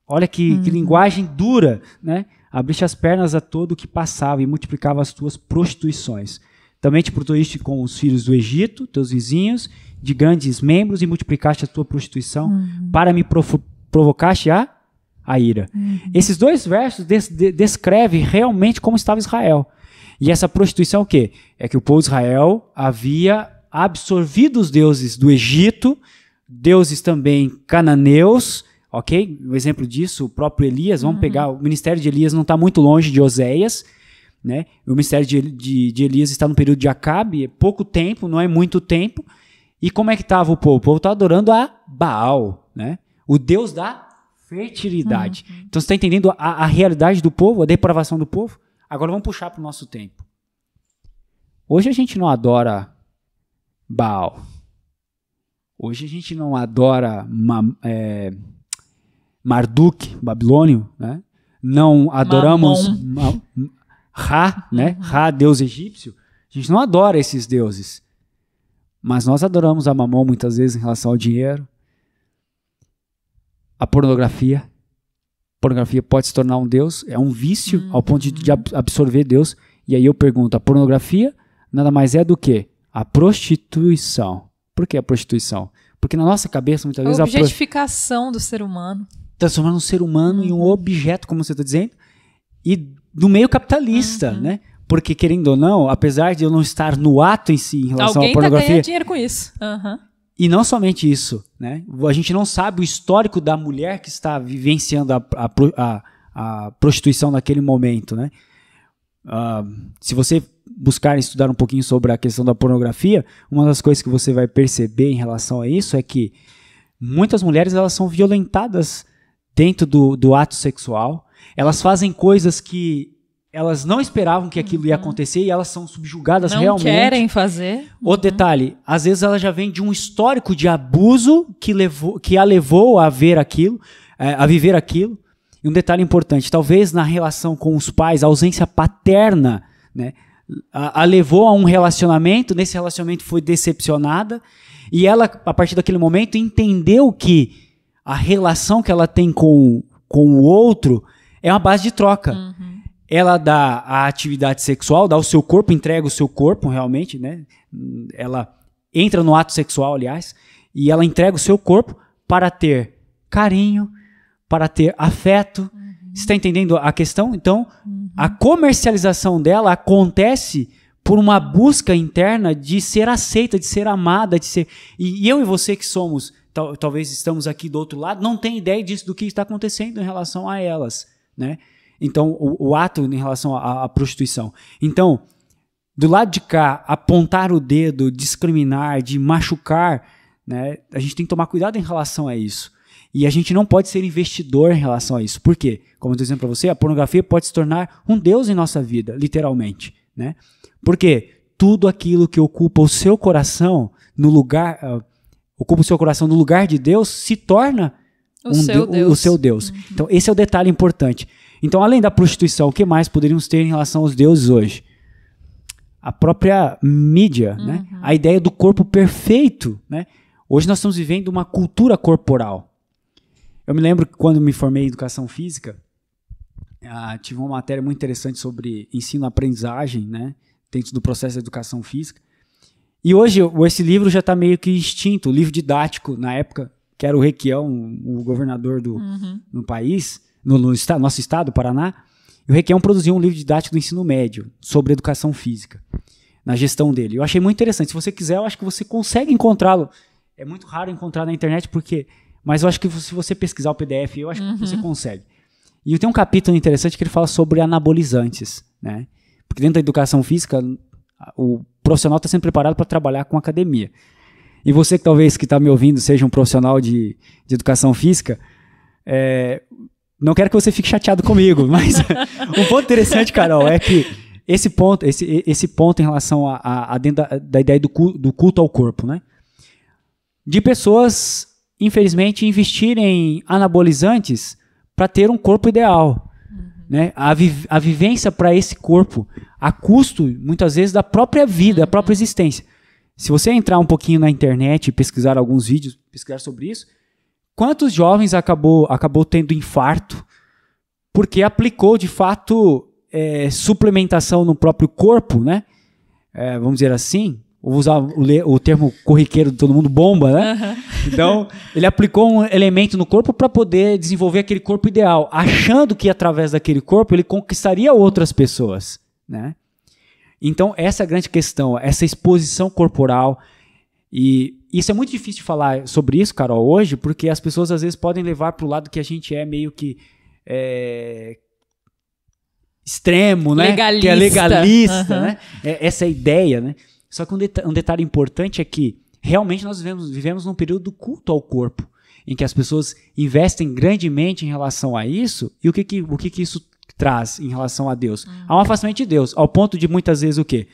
Olha que linguagem dura, né? Abriste as pernas a todo o que passava e multiplicava as tuas prostituições. Também te prostituíste com os filhos do Egito, teus vizinhos, de grandes membros, e multiplicaste a tua prostituição, para me provocaste a ira. Esses 2 versos descrevem realmente como estava Israel. E essa prostituição é o quê? É que o povo de Israel havia absorvido os deuses do Egito, deuses também cananeus, ok? Um exemplo disso, o próprio Elias, vamos pegar, o ministério de Elias não está muito longe de Oséias, né? O ministério de Elias está no período de Acabe, é pouco tempo, não é muito tempo. E como é que estava o povo? O povo estava adorando a Baal, né? O deus da fertilidade. Então você está entendendo a realidade do povo, a depravação do povo? Agora vamos puxar para o nosso tempo. Hoje a gente não adora Baal. Hoje a gente não adora Marduk, babilônio, né? Não adoramos Ra, né? Ra, deus egípcio. A gente não adora esses deuses. Mas nós adoramos a Mamon muitas vezes em relação ao dinheiro. A pornografia. A pornografia pode se tornar um deus, é um vício ao ponto de absorver Deus. E aí eu pergunto, a pornografia nada mais é do que a prostituição. Por que a prostituição? Porque na nossa cabeça muitas vezes a objetificação do ser humano. Transformando um ser humano em um objeto, como você está dizendo, e no meio capitalista, né? Porque, querendo ou não, apesar de eu não estar no ato em si em relação à pornografia... Alguém tá ganhando dinheiro com isso. E não somente isso, né? A gente não sabe o histórico da mulher que está vivenciando a prostituição naquele momento, né? Se você buscar estudar um pouquinho sobre a questão da pornografia, uma das coisas que você vai perceber em relação a isso é que muitas mulheres elas são violentadas dentro do ato sexual, elas fazem coisas que elas não esperavam que aquilo ia acontecer e elas são subjugadas realmente. Não querem fazer. Outro detalhe, às vezes ela já vem de um histórico de abuso que a levou a ver aquilo, a viver aquilo. E um detalhe importante, talvez na relação com os pais, a ausência paterna, né, a levou a um relacionamento, nesse relacionamento foi decepcionada, e ela, a partir daquele momento, entendeu que a relação que ela tem com o outro é uma base de troca. Ela dá a atividade sexual, dá o seu corpo, entrega o seu corpo realmente, né? Ela entra no ato sexual, aliás, e ela entrega o seu corpo para ter carinho, para ter afeto. Você está entendendo a questão? Então, a comercialização dela acontece por uma busca interna de ser aceita, de ser amada, de ser... E eu e você que somos, talvez estamos aqui do outro lado, não tem ideia disso, do que está acontecendo em relação a elas, né? Então, o ato em relação à prostituição. Então, do lado de cá, apontar o dedo, discriminar, de machucar, né, a gente tem que tomar cuidado em relação a isso. E a gente não pode ser investidor em relação a isso. Por quê? Como eu estou dizendo para você, a pornografia pode se tornar um Deus em nossa vida, literalmente, né? Porque tudo aquilo que ocupa o seu coração no lugar, no lugar de Deus, se torna o seu Deus. Então, esse é o detalhe importante. Então, além da prostituição, o que mais poderíamos ter em relação aos deuses hoje? A própria mídia, né? A ideia do corpo perfeito, né? Hoje nós estamos vivendo uma cultura corporal. Eu me lembro que quando me formei em educação física, tive uma matéria muito interessante sobre ensino-aprendizagem, né? Dentro do processo de educação física. E hoje esse livro já está meio que extinto, o livro didático, na época, que era o Requião, o governador no país, no nosso estado, Paraná. E o Requião produziu um livro didático do ensino médio sobre educação física, na gestão dele. Eu achei muito interessante. Se você quiser, eu acho que você consegue encontrá-lo. É muito raro encontrar na internet, mas eu acho que se você pesquisar o PDF, eu acho que você consegue. E tem um capítulo interessante que ele fala sobre anabolizantes, né? Porque dentro da educação física, o profissional está sempre preparado para trabalhar com academia. E você que talvez que está me ouvindo seja um profissional de educação física, não quero que você fique chateado comigo, mas um ponto interessante, Carol, é que esse ponto em relação da ideia do culto ao corpo, né? De pessoas, infelizmente, investirem em anabolizantes para ter um corpo ideal. Né? A vivência para esse corpo, a custo, muitas vezes, da própria vida, da própria existência. Se você entrar um pouquinho na internet e pesquisar alguns vídeos, pesquisar sobre isso, quantos jovens acabou tendo infarto porque aplicou, de fato, suplementação no próprio corpo, né? Vamos dizer assim, vou usar o termo corriqueiro de todo mundo, bomba, né? Então, ele aplicou um elemento no corpo para poder desenvolver aquele corpo ideal, achando que através daquele corpo ele conquistaria outras pessoas, né? Então, essa é a grande questão, essa exposição corporal. E isso é muito difícil de falar sobre isso, Carol, hoje, porque as pessoas às vezes podem levar para o lado que a gente é meio que extremo, né? Legalista. Que é legalista, né? Essa ideia, né? Só que um detalhe importante é que realmente nós vivemos num período do culto ao corpo, em que as pessoas investem grandemente em relação a isso. E o que isso traz em relação a Deus? Há um afastamento de Deus, ao ponto de muitas vezes o quê?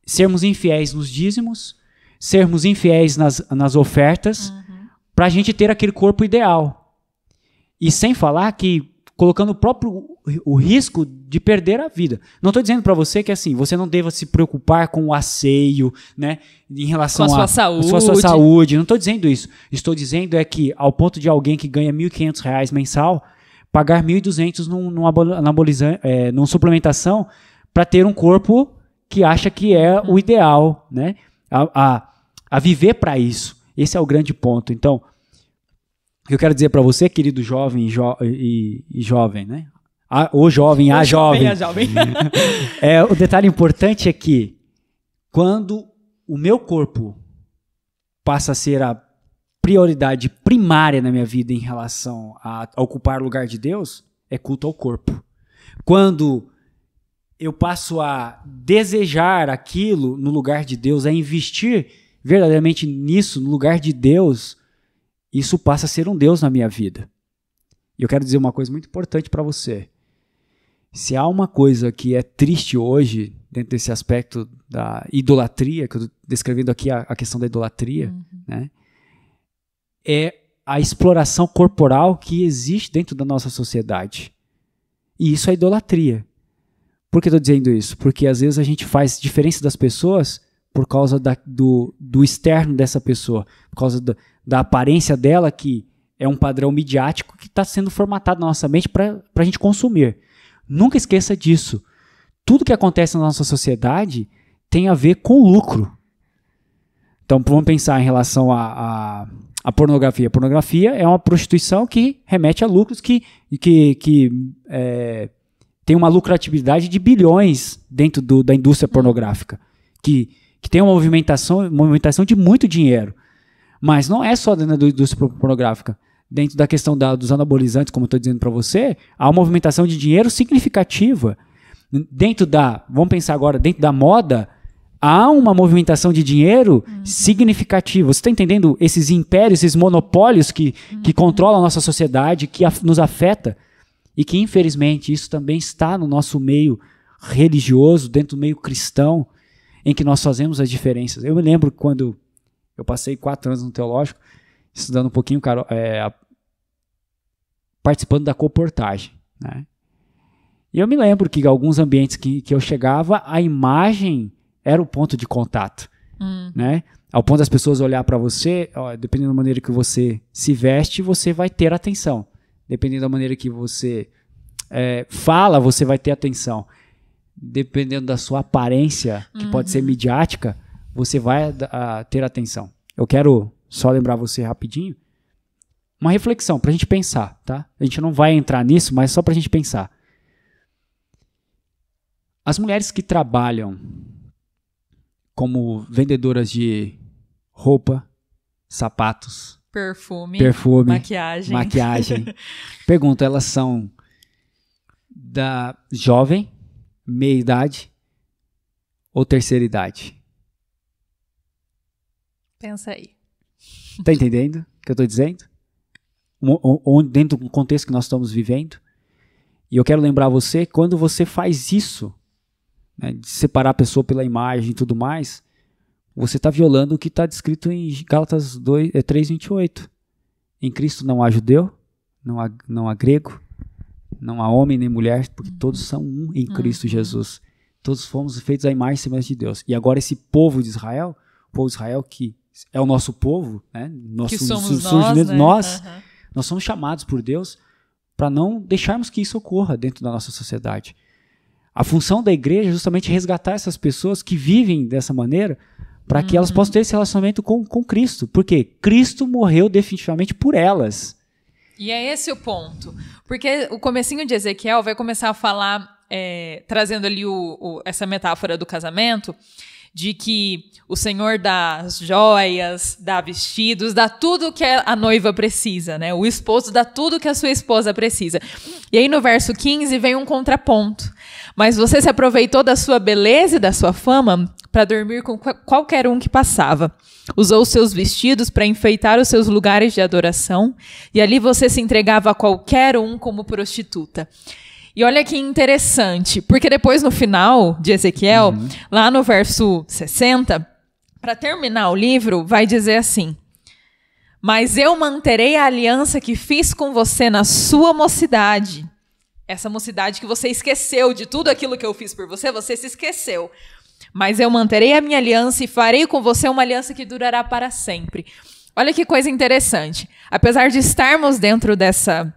Sermos infiéis nos dízimos, sermos infiéis nas ofertas, para a gente ter aquele corpo ideal. E sem falar que colocando o risco de perder a vida. Não estou dizendo para você que assim, você não deva se preocupar com o asseio, né, em relação com a sua saúde. Não estou dizendo isso. Estou dizendo que ao ponto de alguém que ganha R$ 1.500 mensal, pagar R$ 1.200 numa suplementação para ter um corpo que acha que é o ideal, né, a viver para isso. Esse é o grande ponto. Então, o que eu quero dizer para você, querido jovem e jovem, né? O jovem, a jovem. A jovem. O detalhe importante é que quando o meu corpo passa a ser a prioridade primária na minha vida em relação a ocupar o lugar de Deus, é culto ao corpo. Quando eu passo a desejar aquilo no lugar de Deus, a investir verdadeiramente nisso, no lugar de Deus, isso passa a ser um Deus na minha vida. E eu quero dizer uma coisa muito importante para você. Se há uma coisa que é triste hoje, dentro desse aspecto da idolatria, que eu estou descrevendo aqui a questão da idolatria, né, é a exploração corporal que existe dentro da nossa sociedade. E isso é idolatria. Por que eu estou dizendo isso? Porque às vezes a gente faz diferença das pessoas por causa do externo dessa pessoa, por causa da aparência dela, que é um padrão midiático que está sendo formatado na nossa mente para a gente consumir. Nunca esqueça disso. Tudo que acontece na nossa sociedade tem a ver com lucro. Então vamos pensar em relação à pornografia. A pornografia é uma prostituição que remete a lucros que tem uma lucratividade de bilhões dentro da indústria pornográfica, que tem uma movimentação de muito dinheiro. Mas não é só dentro da indústria pornográfica. Dentro da questão dos anabolizantes, como eu estou dizendo para você, há uma movimentação de dinheiro significativa. Vamos pensar agora, dentro da moda, há uma movimentação de dinheiro significativa. Você está entendendo esses impérios, esses monopólios que controlam a nossa sociedade, que nos afeta? E que, infelizmente, isso também está no nosso meio religioso, dentro do meio cristão, em que nós fazemos as diferenças. Eu me lembro quando eu passei 4 anos no teológico, estudando um pouquinho, participando da coportagem, né? E eu me lembro que alguns ambientes que eu chegava, a imagem era o ponto de contato, né? Ao ponto das pessoas olhar para você, dependendo da maneira que você se veste, você vai ter atenção. Dependendo da maneira que você fala, você vai ter atenção. Dependendo da sua aparência, que pode ser midiática, você vai ter atenção. Eu quero só lembrar você rapidinho, uma reflexão para a gente pensar, tá? A gente não vai entrar nisso, mas só para a gente pensar. As mulheres que trabalham como vendedoras de roupa, sapatos, perfume, maquiagem. Pergunto, elas são da jovem, meia idade ou terceira idade? Pensa aí. Tá entendendo o que eu estou dizendo? Dentro do contexto que nós estamos vivendo. E eu quero lembrar você, quando você faz isso, né, de separar a pessoa pela imagem e tudo mais, você está violando o que está descrito em Gálatas 3:28. Em Cristo não há judeu, não há grego, não há homem nem mulher, porque todos são um em Cristo Jesus. Todos fomos feitos à imagem e semelhança de Deus. E agora esse povo de Israel, que é o nosso povo, né? Que somos nós, né? Nós somos chamados por Deus para não deixarmos que isso ocorra dentro da nossa sociedade. A função da igreja é justamente resgatar essas pessoas que vivem dessa maneira, para que elas possam ter esse relacionamento com Cristo, porque Cristo morreu definitivamente por elas. E é esse o ponto, porque o comecinho de Ezequiel vai começar a falar, trazendo ali essa metáfora do casamento, de que o Senhor dá joias, dá vestidos, dá tudo que a noiva precisa, né? O esposo dá tudo que a sua esposa precisa. E aí no verso 15 vem um contraponto. Mas você se aproveitou da sua beleza e da sua fama para dormir com qualquer um que passava. Usou os seus vestidos para enfeitar os seus lugares de adoração, e ali você se entregava a qualquer um como prostituta. E olha que interessante, porque depois no final de Ezequiel, lá no verso 60, para terminar o livro, vai dizer assim: mas eu manterei a aliança que fiz com você na sua mocidade. Essa mocidade que você esqueceu de tudo aquilo que eu fiz por você, você se esqueceu. Mas eu manterei a minha aliança e farei com você uma aliança que durará para sempre. Olha que coisa interessante. Apesar de estarmos dentro dessa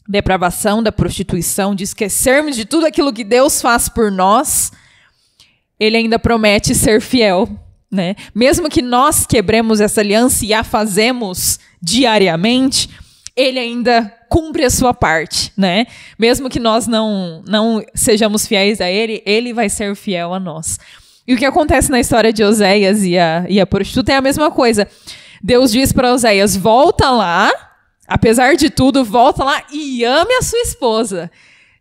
depravação, da prostituição, de esquecermos de tudo aquilo que Deus faz por nós, Ele ainda promete ser fiel, né? Mesmo que nós quebremos essa aliança e a fazemos diariamente, Ele ainda cumpre a sua parte, né? Mesmo que nós não sejamos fiéis a ele, ele vai ser fiel a nós. E o que acontece na história de Oséias e a prostituta é a mesma coisa. Deus diz para Oséias, volta lá, apesar de tudo, volta lá e ame a sua esposa.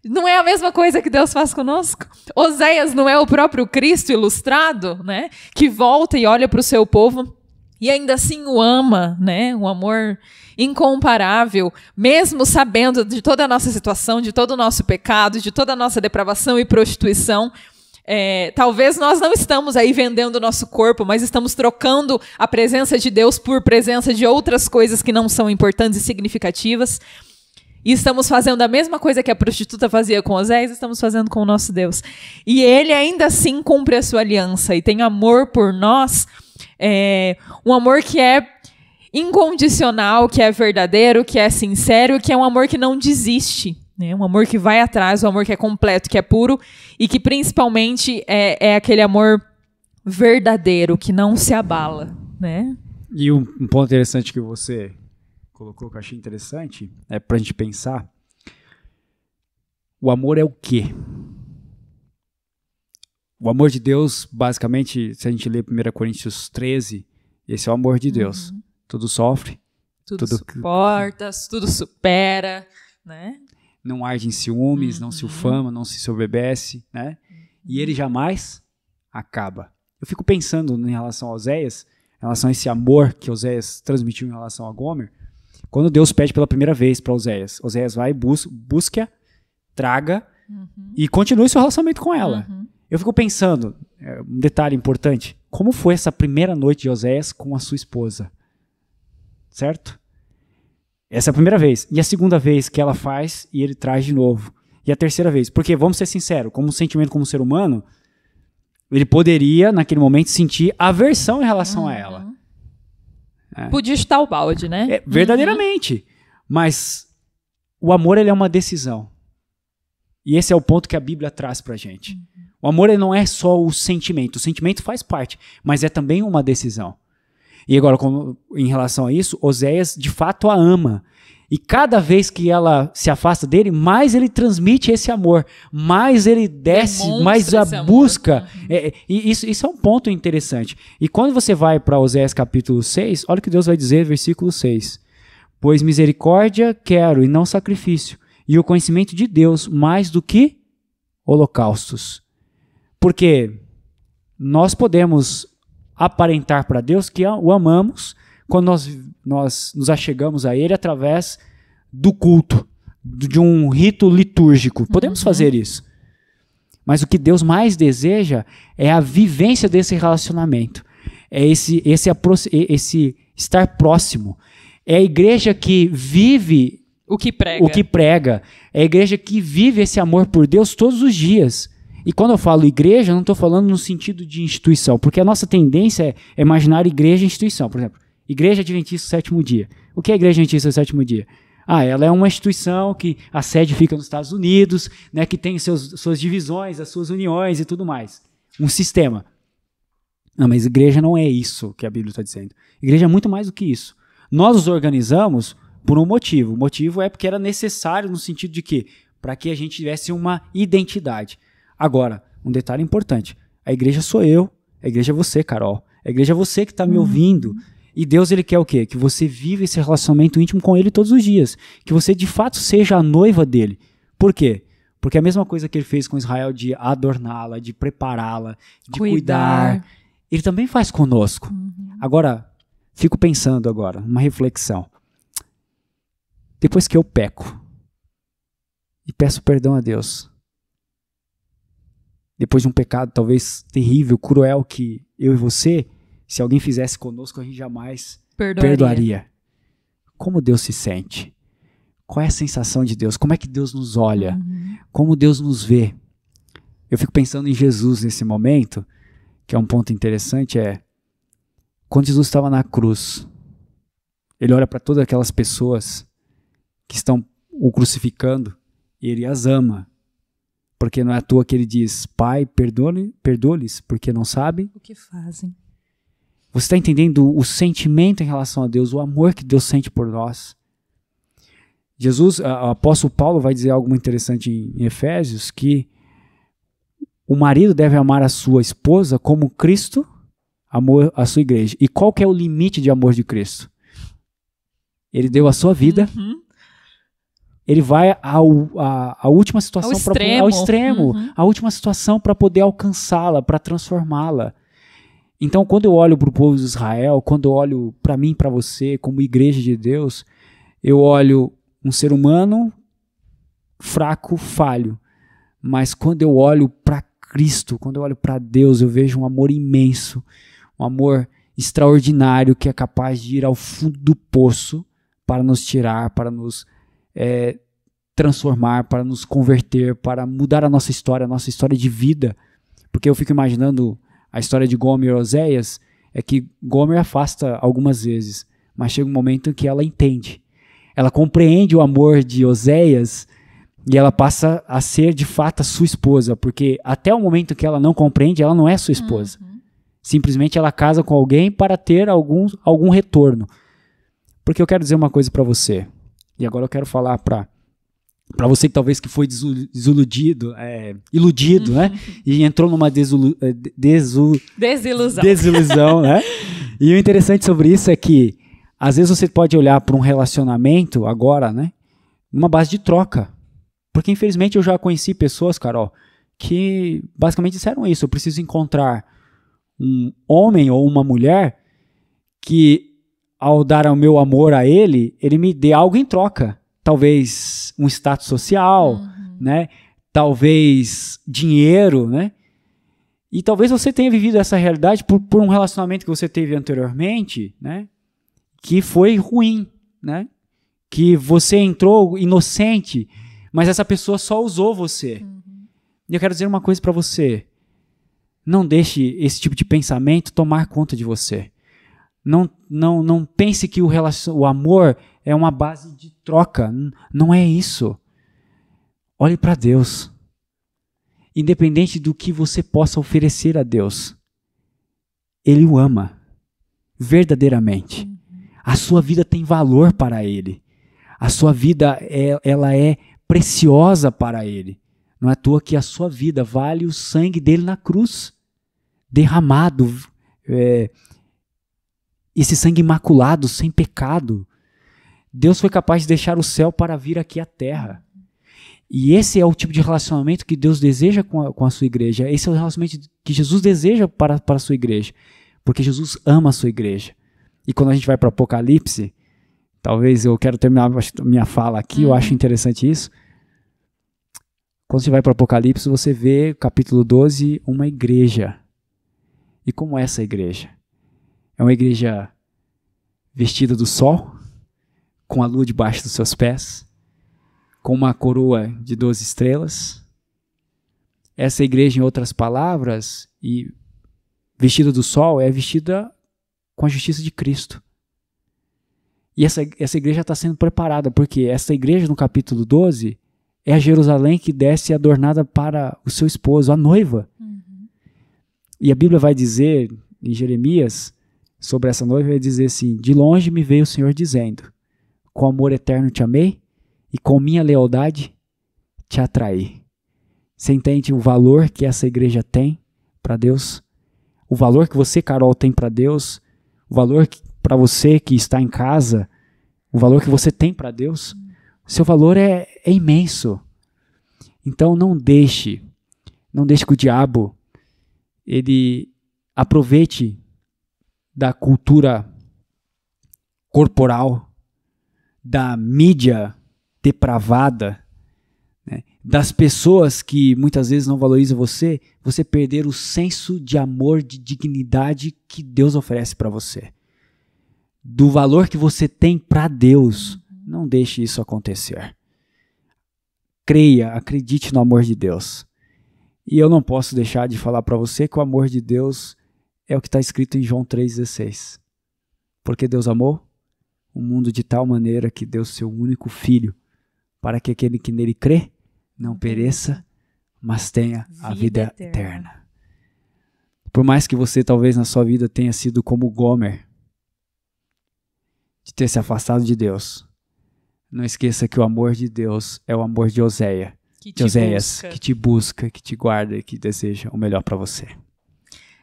Não é a mesma coisa que Deus faz conosco? Oséias não é o próprio Cristo ilustrado, né? Que volta e olha para o seu povo e ainda assim o ama, né? Um amor incomparável, mesmo sabendo de toda a nossa situação, de todo o nosso pecado, de toda a nossa depravação e prostituição. Talvez nós não estamos aí vendendo o nosso corpo, mas estamos trocando a presença de Deus por presença de outras coisas que não são importantes e significativas. E estamos fazendo a mesma coisa que a prostituta fazia com Oséias, estamos fazendo com o nosso Deus. E ele ainda assim cumpre a sua aliança e tem amor por nós, um amor que é incondicional, que é verdadeiro, que é sincero, que é um amor que não desiste. Né? Um amor que vai atrás, um amor que é completo, que é puro e que principalmente é aquele amor verdadeiro, que não se abala. Né? E um ponto interessante que você colocou, que eu achei interessante, pra gente pensar, o amor é o quê? O amor de Deus, basicamente, se a gente ler 1 Coríntios 13, esse é o amor de Deus. Tudo sofre, tudo suporta, tudo supera, né? Não arde em ciúmes, não se ufama, não se soberbece, né? E ele jamais acaba. Eu fico pensando em relação a Oséias, em relação a esse amor que Oséias transmitiu em relação a Gomer. Quando Deus pede pela primeira vez para Oséias, Oséias vai, busca, traga e continue seu relacionamento com ela. Eu fico pensando, um detalhe importante, como foi essa primeira noite de Oséias com a sua esposa? Certo? Essa é a primeira vez. E a segunda vez que ela faz e ele traz de novo. E a terceira vez. Porque, vamos ser sinceros, como sentimento como ser humano, ele poderia, naquele momento, sentir aversão em relação a ela. Podia estar o balde, né? Verdadeiramente. Mas o amor, ele é uma decisão. E esse é o ponto que a Bíblia traz pra gente. O amor, ele não é só o sentimento. O sentimento faz parte, mas é também uma decisão. E agora, em relação a isso, Oséias de fato a ama. E cada vez que ela se afasta dele, mais ele transmite esse amor, mais ele desce, mais a busca. E isso é um ponto interessante. E quando você vai para Oséias capítulo 6, olha o que Deus vai dizer, versículo 6. Pois misericórdia quero e não sacrifício, e o conhecimento de Deus mais do que holocaustos. Porque nós podemos aparentar para Deus que o amamos quando nós nos achegamos a Ele através do culto, de um rito litúrgico. Podemos fazer isso. Mas o que Deus mais deseja é a vivência desse relacionamento. É esse estar próximo. É a igreja que vive o que prega. É a igreja que vive esse amor por Deus todos os dias. E quando eu falo igreja, eu não estou falando no sentido de instituição, porque a nossa tendência é imaginar igreja e instituição. Por exemplo, Igreja Adventista do Sétimo Dia. O que é a Igreja Adventista do Sétimo Dia? Ela é uma instituição que a sede fica nos Estados Unidos, né, que tem suas divisões, as suas uniões e tudo mais. Um sistema. Não, mas igreja não é isso que a Bíblia está dizendo. Igreja é muito mais do que isso. Nós nos organizamos por um motivo. O motivo é porque era necessário no sentido de que, para que a gente tivesse uma identidade. Agora, um detalhe importante. A igreja sou eu, a igreja é você, Carol. A igreja é você que está me ouvindo. E Deus, ele quer o quê? Que você viva esse relacionamento íntimo com ele todos os dias. Que você, de fato, seja a noiva dele. Por quê? Porque a mesma coisa que ele fez com Israel de adorná-la, de prepará-la, de cuidar, ele também faz conosco. Agora, fico pensando agora, uma reflexão. Depois que eu peco e peço perdão a Deus, depois de um pecado talvez terrível, cruel que eu e você, se alguém fizesse conosco, a gente jamais perdoaria. Como Deus se sente? Qual é a sensação de Deus? Como é que Deus nos olha? Como Deus nos vê? Eu fico pensando em Jesus nesse momento, que é um ponto interessante, quando Jesus estava na cruz, ele olha para todas aquelas pessoas que estão o crucificando e ele as ama. Porque não é à toa que ele diz, Pai, perdoa-lhes, porque não sabem o que fazem. Você está entendendo o sentimento em relação a Deus, o amor que Deus sente por nós? Jesus, o apóstolo Paulo vai dizer algo muito interessante em Efésios, que o marido deve amar a sua esposa como Cristo amou a sua igreja. E qual que é o limite de amor de Cristo? Ele deu a sua vida. Ele vai à última situação, ao extremo, a última situação para poder alcançá-la, para transformá-la. Então, quando eu olho para o povo de Israel, quando eu olho para mim, para você, como igreja de Deus, eu olho um ser humano fraco, falho. Mas quando eu olho para Cristo, quando eu olho para Deus, eu vejo um amor imenso, um amor extraordinário que é capaz de ir ao fundo do poço para nos tirar, para nos transformar, para nos converter, para mudar a nossa história de vida. Porque eu fico imaginando a história de Gomer e Oséias, é que Gomer afasta algumas vezes, mas chega um momento em que ela entende. Ela compreende o amor de Oséias e ela passa a ser de fato a sua esposa, porque até o momento que ela não compreende, ela não é sua esposa. Simplesmente ela casa com alguém para ter algum retorno. Porque eu quero dizer uma coisa para você. E agora eu quero falar para você que talvez que foi desiludido, iludido, né? E entrou numa desilusão, né? E o interessante sobre isso é que às vezes você pode olhar para um relacionamento agora, né? Numa base de troca. Porque infelizmente eu já conheci pessoas, Carol, que basicamente disseram isso. Eu preciso encontrar um homem ou uma mulher que ao dar o meu amor a ele, ele me dê algo em troca. Talvez um status social, né? Talvez dinheiro, né? E talvez você tenha vivido essa realidade por um relacionamento que você teve anteriormente, né? Que foi ruim, né? Que você entrou inocente, mas essa pessoa só usou você. E eu quero dizer uma coisa para você. Não deixe esse tipo de pensamento tomar conta de você. Não pense que o amor é uma base de troca. Não é isso. Olhe para Deus. Independente do que você possa oferecer a Deus, Ele o ama verdadeiramente. A sua vida tem valor para Ele. A sua vida ela é preciosa para Ele. Não é à toa que a sua vida vale o sangue dele na cruz, derramado, esse sangue imaculado, sem pecado. Deus foi capaz de deixar o céu para vir aqui à terra. E esse é o tipo de relacionamento que Deus deseja com a sua igreja. Esse é o relacionamento que Jesus deseja para a sua igreja. Porque Jesus ama a sua igreja. E quando a gente vai para o Apocalipse, talvez eu quero terminar minha fala aqui, eu acho interessante isso. Quando você vai para o Apocalipse, você vê, capítulo 12, uma igreja. E como é essa igreja? É uma igreja vestida do sol, com a lua debaixo dos seus pés, com uma coroa de 12 estrelas. Essa igreja, em outras palavras, e vestida do sol, é vestida com a justiça de Cristo. E essa igreja está sendo preparada, porque essa igreja, no capítulo 12, é a Jerusalém que desce adornada para o seu esposo, a noiva. E a Bíblia vai dizer, em Jeremias, sobre essa noiva, vai dizer assim: de longe me veio o Senhor dizendo, com amor eterno te amei, e com minha lealdade te atraí. Você entende o valor que essa igreja tem para Deus? O valor que você, Carol, tem para Deus? O valor para você que está em casa? O valor que você tem para Deus? Seu valor é imenso. Então não deixe que o diabo ele aproveite da cultura corporal, da mídia depravada, né, das pessoas que muitas vezes não valorizam você perder o senso de amor, de dignidade que Deus oferece para você. Do valor que você tem para Deus. Não deixe isso acontecer. Creia, acredite no amor de Deus. E eu não posso deixar de falar para você que o amor de Deus é o que está escrito em João 3,16. Porque Deus amou o mundo de tal maneira que deu seu único Filho, para que aquele que nele crê não pereça, mas tenha a vida eterna. Por mais que você talvez na sua vida tenha sido como Gomer, de ter se afastado de Deus, não esqueça que o amor de Deus é o amor de Oséias, que te busca, que te guarda e que deseja o melhor para você.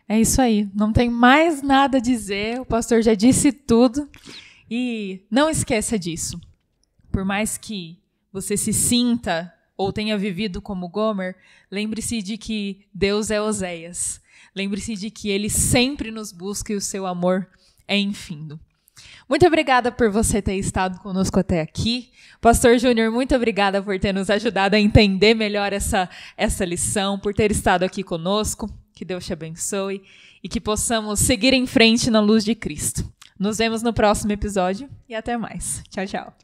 É isso aí, não tem mais nada a dizer, o pastor já disse tudo. E não esqueça disso. Por mais que você se sinta ou tenha vivido como Gomer, lembre-se de que Deus é Oséias. Lembre-se de que Ele sempre nos busca e o seu amor é infindo. Muito obrigada por você ter estado conosco até aqui. Pastor Júnior, muito obrigada por ter nos ajudado a entender melhor essa lição, por ter estado aqui conosco. Que Deus te abençoe e que possamos seguir em frente na luz de Cristo. Nos vemos no próximo episódio e até mais. Tchau, tchau.